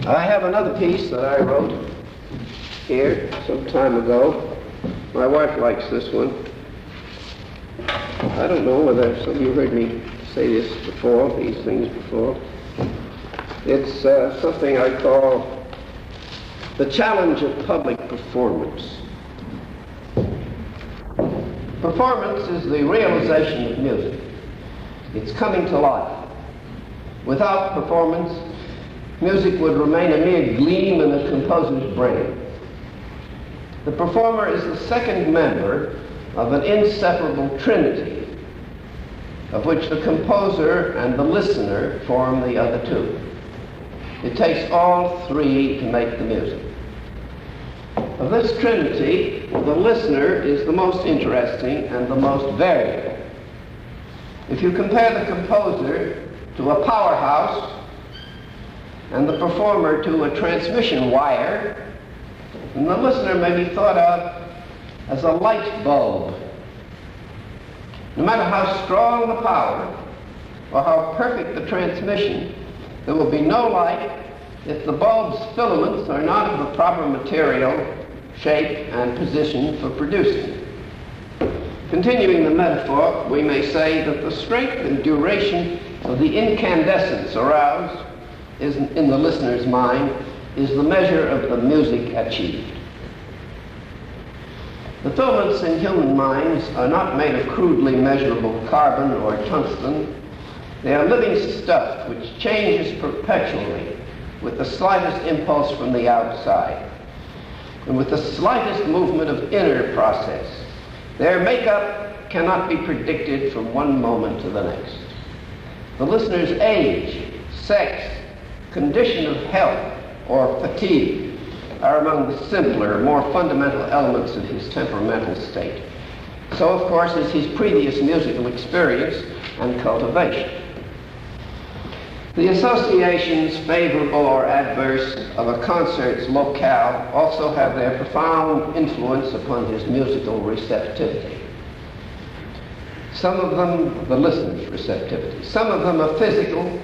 I have another piece that I wrote here some time ago. My wife likes this one. I don't know whether some of you heard me say this before, these things before. It's something I call the challenge of public performance. Performance is the realization of music. It's coming to life. Without performance, music would remain a mere gleam in the composer's brain. The performer is the second member of an inseparable trinity, of which the composer and the listener form the other two. It takes all three to make the music. Of this trinity, the listener is the most interesting and the most variable. If you compare the composer to a powerhouse and the performer to a transmission wire, then the listener may be thought of as a light bulb. No matter how strong the power or how perfect the transmission, there will be no light if the bulb's filaments are not of the proper material, shape, and position for producing. Continuing the metaphor, we may say that the strength and duration of the incandescence aroused in the listener's mind is the measure of the music achieved. The filaments in human minds are not made of crudely measurable carbon or tungsten. They are living stuff which changes perpetually with the slightest impulse from the outside and with the slightest movement of inner process. Their makeup cannot be predicted from one moment to the next. The listener's age, sex, condition of health, or fatigue are among the simpler, more fundamental elements of his temperamental state. So, of course, is his previous musical experience and cultivation. The associations, favorable or adverse, of a concert's locale also have their profound influence upon his musical receptivity. Some of them, the listener's receptivity. Some of them are physical,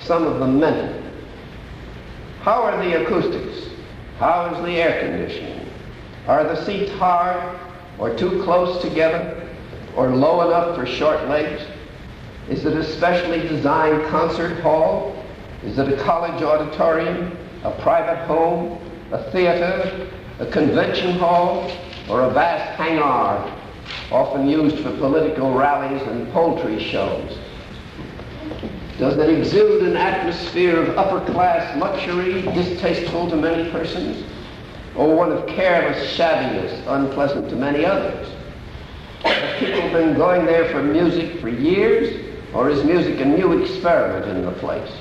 some of them mental. How are the acoustics? How is the air conditioning? Are the seats hard or too close together or low enough for short legs? Is it a specially designed concert hall? Is it a college auditorium, a private home, a theater, a convention hall, or a vast hangar, often used for political rallies and poultry shows? Does it exude an atmosphere of upper-class luxury, distasteful to many persons, or one of careless shabbiness, unpleasant to many others? Have people been going there for music for years, or is music a new experiment in the place?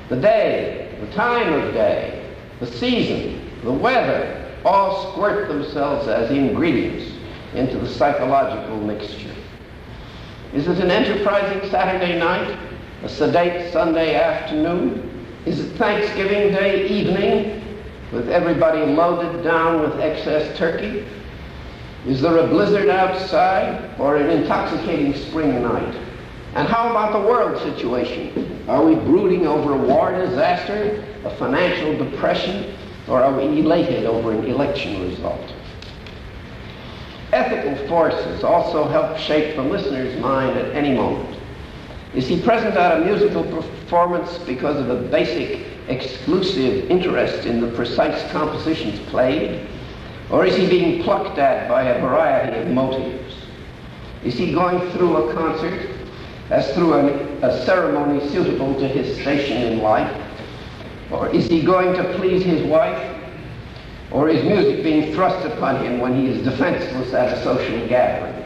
The day, the time of day, the season, the weather, all squirt themselves as ingredients into the psychological mixture. Is it an enterprising Saturday night? A sedate Sunday afternoon? Is it Thanksgiving Day evening with everybody loaded down with excess turkey? Is there a blizzard outside or an intoxicating spring night? And how about the world situation? Are we brooding over a war disaster, a financial depression, or are we elated over an election result? Ethical forces also help shape the listener's mind at any moment. Is he present at a musical performance because of a basic, exclusive interest in the precise compositions played? Or is he being plucked at by a variety of motives? Is he going through a concert as through a ceremony suitable to his station in life? Or is he going to please his wife? Or is music being thrust upon him when he is defenseless at a social gathering?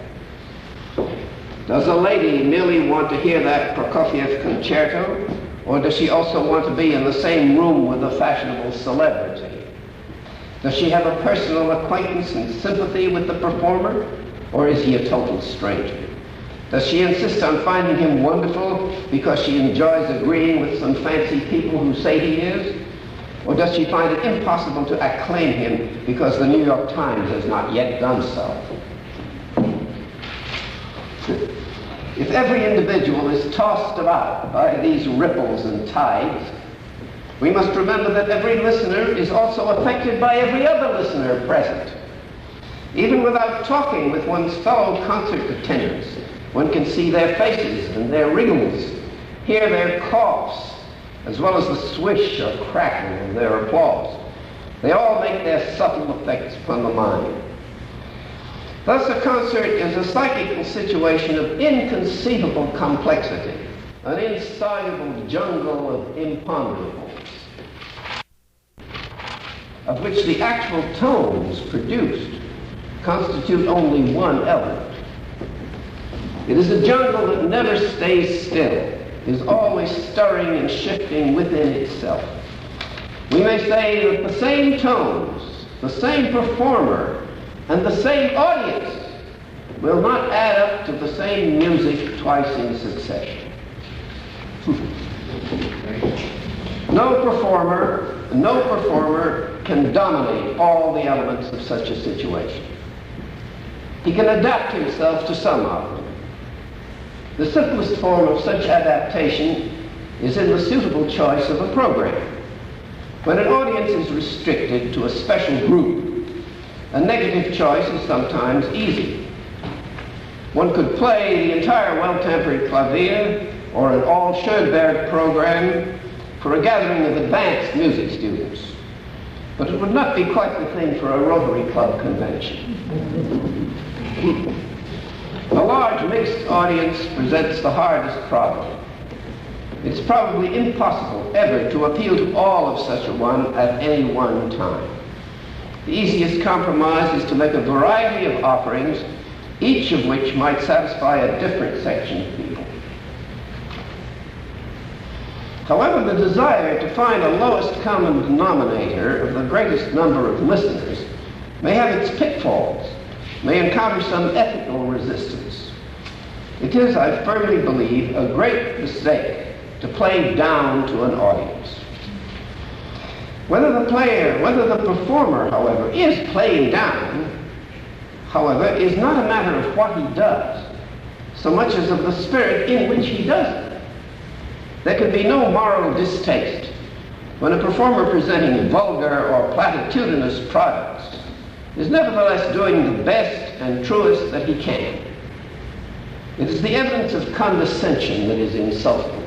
Does a lady merely want to hear that Prokofiev concerto, or does she also want to be in the same room with a fashionable celebrity? Does she have a personal acquaintance and sympathy with the performer, or is he a total stranger? Does she insist on finding him wonderful because she enjoys agreeing with some fancy people who say he is? Or does she find it impossible to acclaim him because the New York Times has not yet done so? If every individual is tossed about by these ripples and tides, We must remember that every listener is also affected by every other listener present. Even without talking with one's fellow concert attendants, one can see their faces and their wriggles, hear their coughs, as well as the swish or crackle of their applause. They all make their subtle effects upon the mind. Thus, a concert is a psychical situation of inconceivable complexity, an insoluble jungle of imponderables, of which the actual tones produced constitute only one element. It is a jungle that never stays still, is always stirring and shifting within itself. We may say that the same tones, the same performer, and the same audience will not add up to the same music twice in succession. No performer can dominate all the elements of such a situation. He can adapt himself to some of them. The simplest form of such adaptation is in the suitable choice of a program. When an audience is restricted to a special group, a negative choice is sometimes easy. One could play the entire well-tempered clavier or an all-Schoenberg program for a gathering of advanced music students, but it would not be quite the thing for a Rotary Club convention. A large mixed audience presents the hardest problem. It's probably impossible ever to appeal to all of such a one at any one time. The easiest compromise is to make a variety of offerings, each of which might satisfy a different section of people. However, the desire to find a lowest common denominator of the greatest number of listeners may have its pitfalls, may encounter some ethical resistance. It is, I firmly believe, a great mistake to play down to an audience. Whether the performer, however, is playing down, however, is not a matter of what he does, so much as of the spirit in which he does it. There can be no moral distaste when a performer presenting vulgar or platitudinous products is nevertheless doing the best and truest that he can. It is the evidence of condescension that is insulting.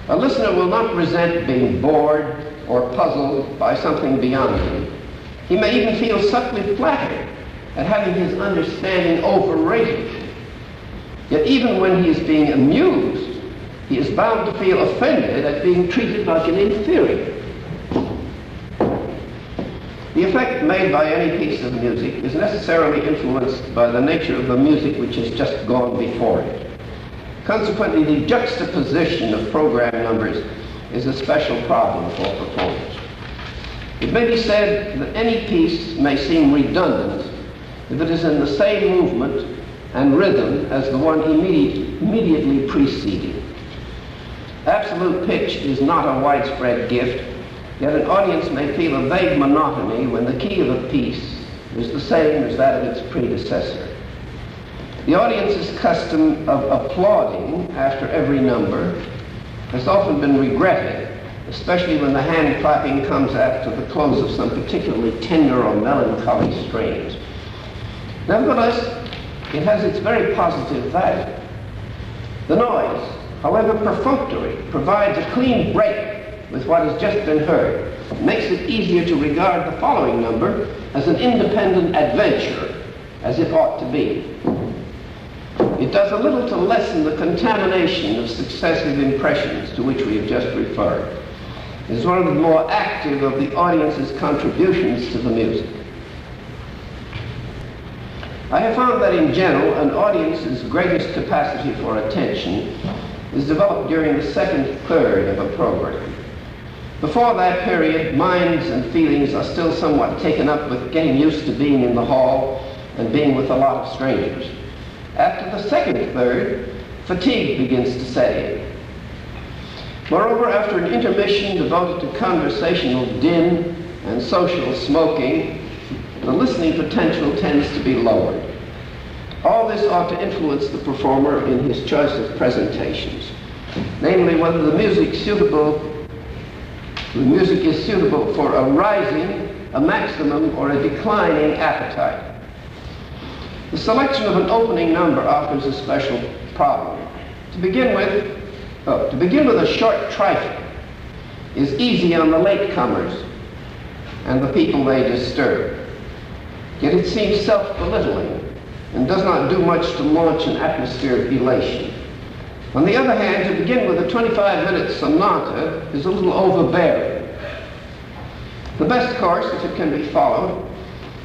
A listener will not resent being bored or puzzled by something beyond him. He may even feel subtly flattered at having his understanding overrated. Yet even when he is being amused, he is bound to feel offended at being treated like an inferior. The effect made by any piece of music is necessarily influenced by the nature of the music which has just gone before it. Consequently, the juxtaposition of program numbers is a special problem for performers. It may be said that any piece may seem redundant if it is in the same movement and rhythm as the one immediately preceding. Absolute pitch is not a widespread gift, yet an audience may feel a vague monotony when the key of a piece is the same as that of its predecessor. The audience's custom of applauding after every number has often been regretted, especially when the hand clapping comes after the close of some particularly tender or melancholy strains. Nevertheless, it has its very positive value. The noise, however perfunctory, provides a clean break with what has just been heard. It makes it easier to regard the following number as an independent adventure, as it ought to be. It does a little to lessen the contamination of successive impressions to which we have just referred. It is one of the more active of the audience's contributions to the music. I have found that in general, an audience's greatest capacity for attention is developed during the second third of a program. Before that period, minds and feelings are still somewhat taken up with getting used to being in the hall and being with a lot of strangers. After the second third, fatigue begins to set in. Moreover, after an intermission devoted to conversational din and social smoking, the listening potential tends to be lowered. All this ought to influence the performer in his choice of presentations, namely whether the music suitable The music is suitable for a rising, a maximum, or a declining appetite. The selection of an opening number offers a special problem. To begin with a short trifle is easy on the latecomers and the people they disturb. Yet it seems self-belittling and does not do much to launch an atmosphere of elation. On the other hand, to begin with a 25-minute sonata is a little overbearing. The best course, if it can be followed,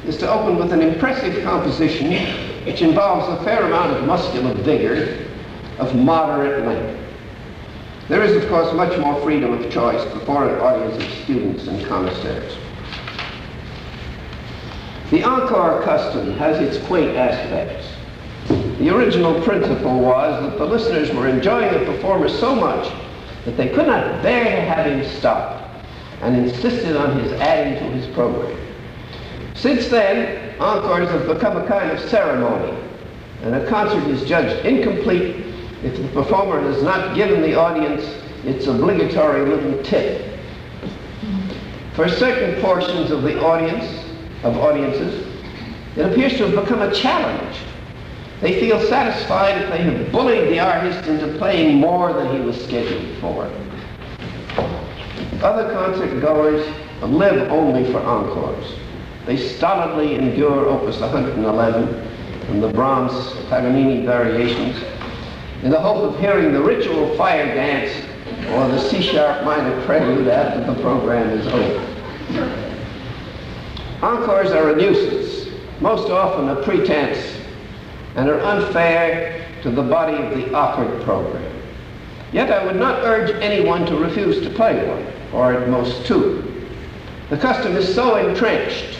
is to open with an impressive composition which involves a fair amount of muscular vigor of moderate length. There is, of course, much more freedom of choice before an audience of students and connoisseurs. The encore custom has its quaint aspects. The original principle was that the listeners were enjoying the performer so much that they could not bear to have him stop, and insisted on his adding to his program. Since then, encores have become a kind of ceremony, and a concert is judged incomplete if the performer has not given the audience its obligatory little tip. For certain portions of the audiences, it appears to have become a challenge. They feel satisfied if they have bullied the artist into playing more than he was scheduled for. Other concert goers live only for encores. They stolidly endure Opus 111 and the Brahms Paganini variations in the hope of hearing the ritual fire dance or the C-sharp minor prelude after the program is over. Encores are a nuisance, most often a pretense, and are unfair to the body of the offered program. Yet I would not urge anyone to refuse to play one, or at most two. The custom is so entrenched,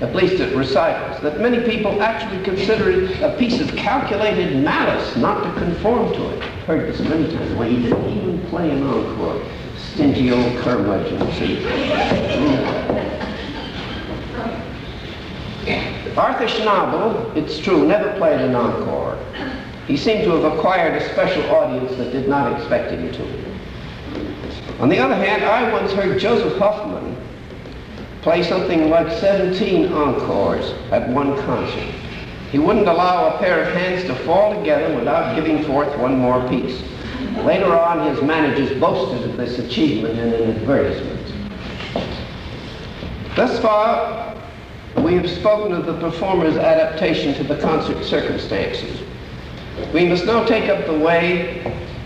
at least at recitals, that many people actually consider it a piece of calculated malice not to conform to it. I've heard this many times. Well, he didn't even play an encore. Stingy old curmudgeon, see. Arthur Schnabel, it's true, never played an encore. He seemed to have acquired a special audience that did not expect him to. On the other hand, I once heard Joseph Hoffman play something like 17 encores at one concert. He wouldn't allow a pair of hands to fall together without giving forth one more piece. Later on, his managers boasted of this achievement in an advertisement. Thus far, we have spoken of the performer's adaptation to the concert circumstances. We must now take up the way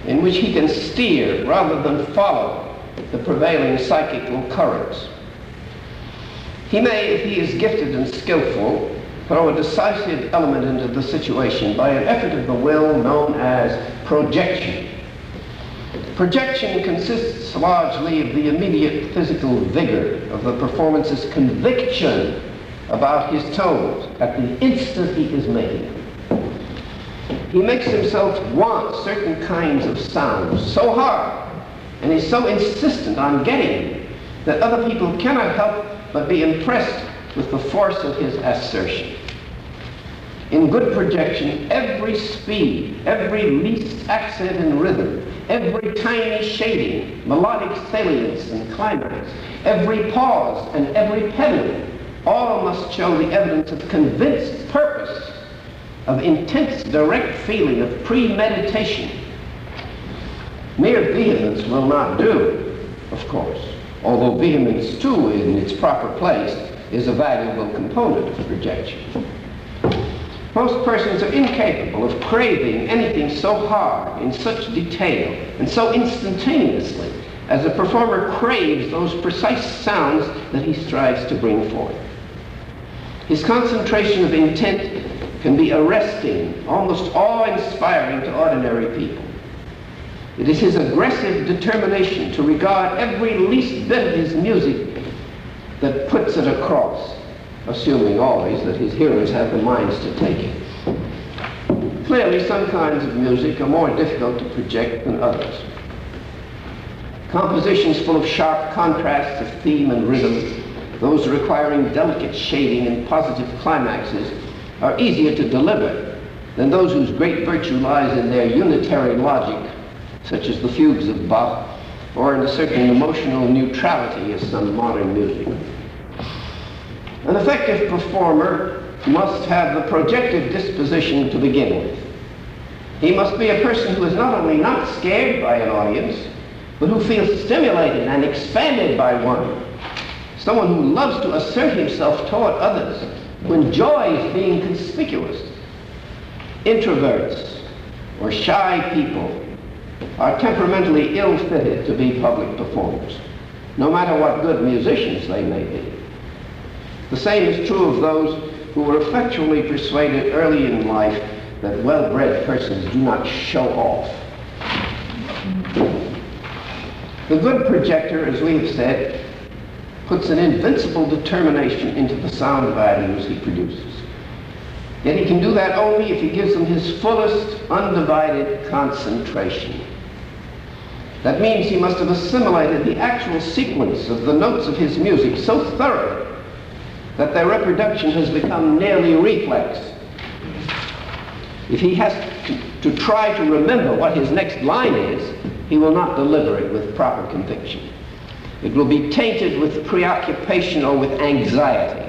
in which he can steer rather than follow the prevailing psychical currents. He may, if he is gifted and skillful, throw a decisive element into the situation by an effort of the will known as projection. Projection consists largely of the immediate physical vigor of the performance's conviction about his tones at the instant he is making them. He makes himself want certain kinds of sounds so hard and is so insistent on getting them that other people cannot help but be impressed with the force of his assertion. In good projection, every speed, every least accent and rhythm, every tiny shading, melodic salience and climax, every pause and every pedal, all must show the evidence of convinced purpose, of intense direct feeling, of premeditation. Mere vehemence will not do, of course, although vehemence too in its proper place is a valuable component of projection. Most persons are incapable of craving anything so hard, in such detail, and so instantaneously as a performer craves those precise sounds that he strives to bring forth. His concentration of intent can be arresting, almost awe-inspiring to ordinary people. It is his aggressive determination to regard every least bit of his music that puts it across, assuming always that his hearers have the minds to take it. Clearly, some kinds of music are more difficult to project than others. Compositions full of sharp contrasts of theme and rhythm, those requiring delicate shading and positive climaxes, are easier to deliver than those whose great virtue lies in their unitary logic, such as the fugues of Bach or in a certain emotional neutrality as some modern music. An effective performer must have the projective disposition to begin with. He must be a person who is not only not scared by an audience, but who feels stimulated and expanded by one. Someone who loves to assert himself toward others, who enjoys being conspicuous. Introverts or shy people are temperamentally ill-fitted to be public performers, no matter what good musicians they may be. The same is true of those who were effectually persuaded early in life that well-bred persons do not show off. The good projector, as we have said, puts an invincible determination into the sound values he produces. Yet he can do that only if he gives them his fullest, undivided concentration. That means he must have assimilated the actual sequence of the notes of his music so thoroughly that their reproduction has become nearly reflex. If he has to try to remember what his next line is, he will not deliver it with proper conviction. It will be tainted with preoccupation or with anxiety.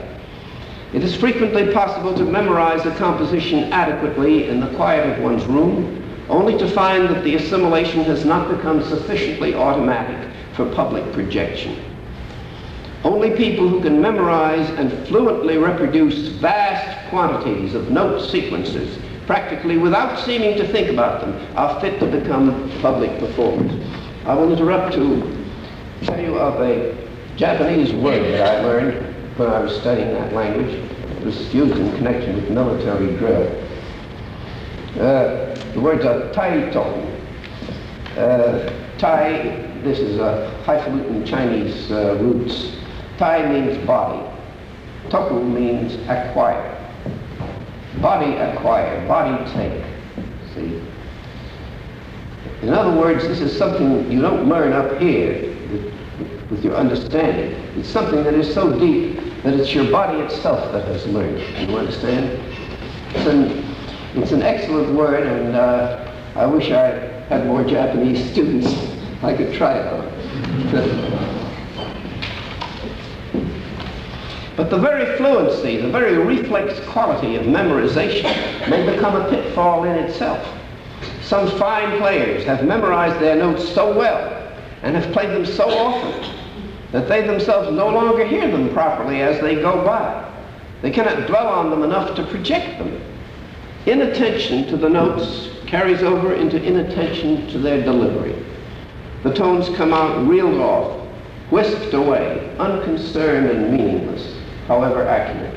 It is frequently possible to memorize a composition adequately in the quiet of one's room, only to find that the assimilation has not become sufficiently automatic for public projection. Only people who can memorize and fluently reproduce vast quantities of note sequences, practically without seeming to think about them, are fit to become public performers. I will interrupt to tell you of a Japanese word that I learned when I was studying that language. It was used in connection with military drill. The words are tai-tong. Tai, this is a highfalutin Chinese roots. Tai means body. Toku means acquire. Body acquire, body take. See? In other words, this is something you don't learn up here with your understanding. It's something that is so deep that it's your body itself that has learned. You understand? It's an excellent word, and I wish I had more Japanese students I could try it on. But the very fluency, the very reflex quality of memorization may become a pitfall in itself. Some fine players have memorized their notes so well and have played them so often that they themselves no longer hear them properly as they go by. They cannot dwell on them enough to project them. Inattention to the notes carries over into inattention to their delivery. The tones come out reeled off, whisked away, unconcerned and meaningless, however accurate.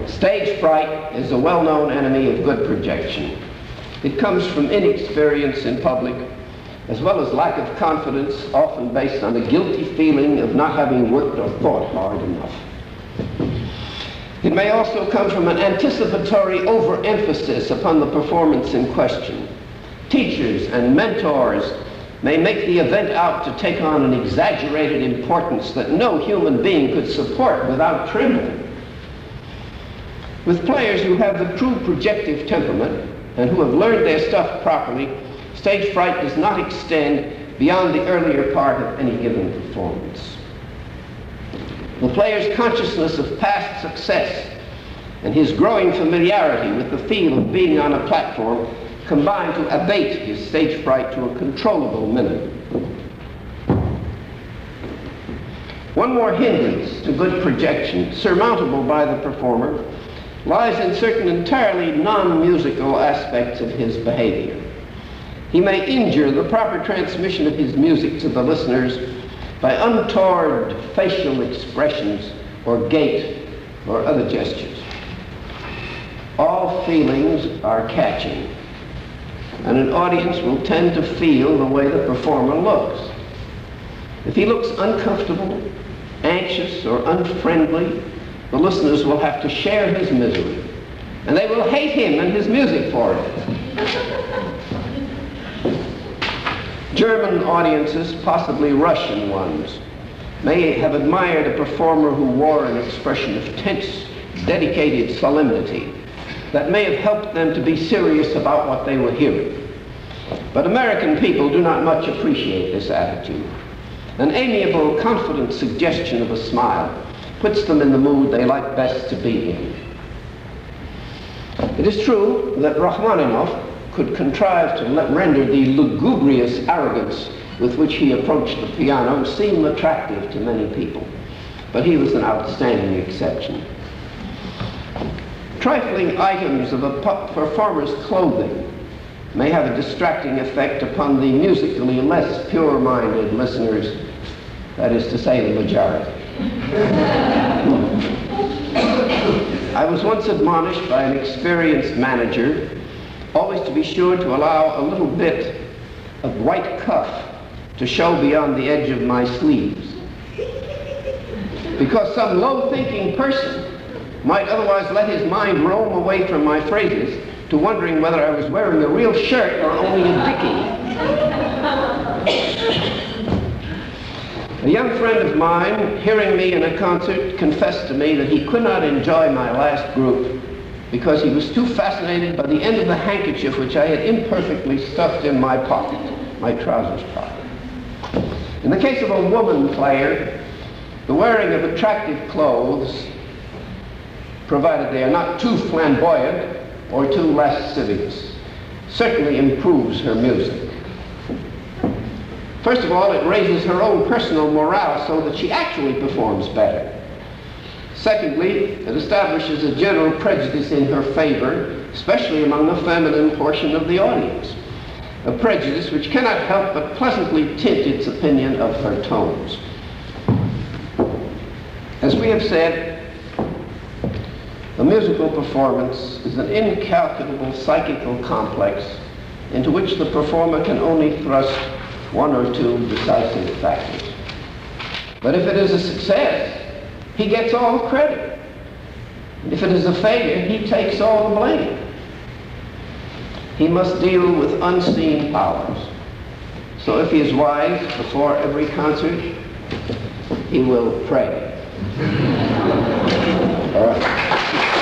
Stage fright is a well-known enemy of good projection. It comes from inexperience in public, as well as lack of confidence, often based on a guilty feeling of not having worked or thought hard enough. It may also come from an anticipatory overemphasis upon the performance in question. Teachers and mentors may make the event out to take on an exaggerated importance that no human being could support without trembling. With players who have the true projective temperament and who have learned their stuff properly, stage fright does not extend beyond the earlier part of any given performance. The player's consciousness of past success and his growing familiarity with the feel of being on a platform combine to abate his stage fright to a controllable minimum. One more hindrance to good projection, surmountable by the performer, lies in certain entirely non-musical aspects of his behavior. He may injure the proper transmission of his music to the listeners by untoward facial expressions or gait or other gestures. All feelings are catching, and an audience will tend to feel the way the performer looks. If he looks uncomfortable, anxious, or unfriendly, the listeners will have to share his misery, and they will hate him and his music for it. German audiences, possibly Russian ones, may have admired a performer who wore an expression of tense, dedicated solemnity that may have helped them to be serious about what they were hearing. But American people do not much appreciate this attitude. An amiable, confident suggestion of a smile puts them in the mood they like best to be in. It is true that Rachmaninoff could contrive to render the lugubrious arrogance with which he approached the piano seem attractive to many people, but he was an outstanding exception. Trifling items of a performer's clothing may have a distracting effect upon the musically less pure-minded listeners, that is to say, the majority. I was once admonished by an experienced manager always to be sure to allow a little bit of white cuff to show beyond the edge of my sleeves, because some low-thinking person might otherwise let his mind roam away from my phrases to wondering whether I was wearing a real shirt or only a dickie. A young friend of mine, hearing me in a concert, confessed to me that he could not enjoy my last group because he was too fascinated by the end of the handkerchief which I had imperfectly stuffed in my pocket, my trousers pocket. In the case of a woman player, the wearing of attractive clothes, provided they are not too flamboyant or too lascivious, certainly improves her music. First of all, it raises her own personal morale so that she actually performs better. Secondly, it establishes a general prejudice in her favor, especially among the feminine portion of the audience, a prejudice which cannot help but pleasantly tint its opinion of her tones. As we have said, a musical performance is an incalculable psychical complex into which the performer can only thrust one or two decisive factors. But if it is a success, he gets all the credit. If it is a failure, he takes all the blame. He must deal with unseen powers. So if he is wise before every concert, he will pray. All right.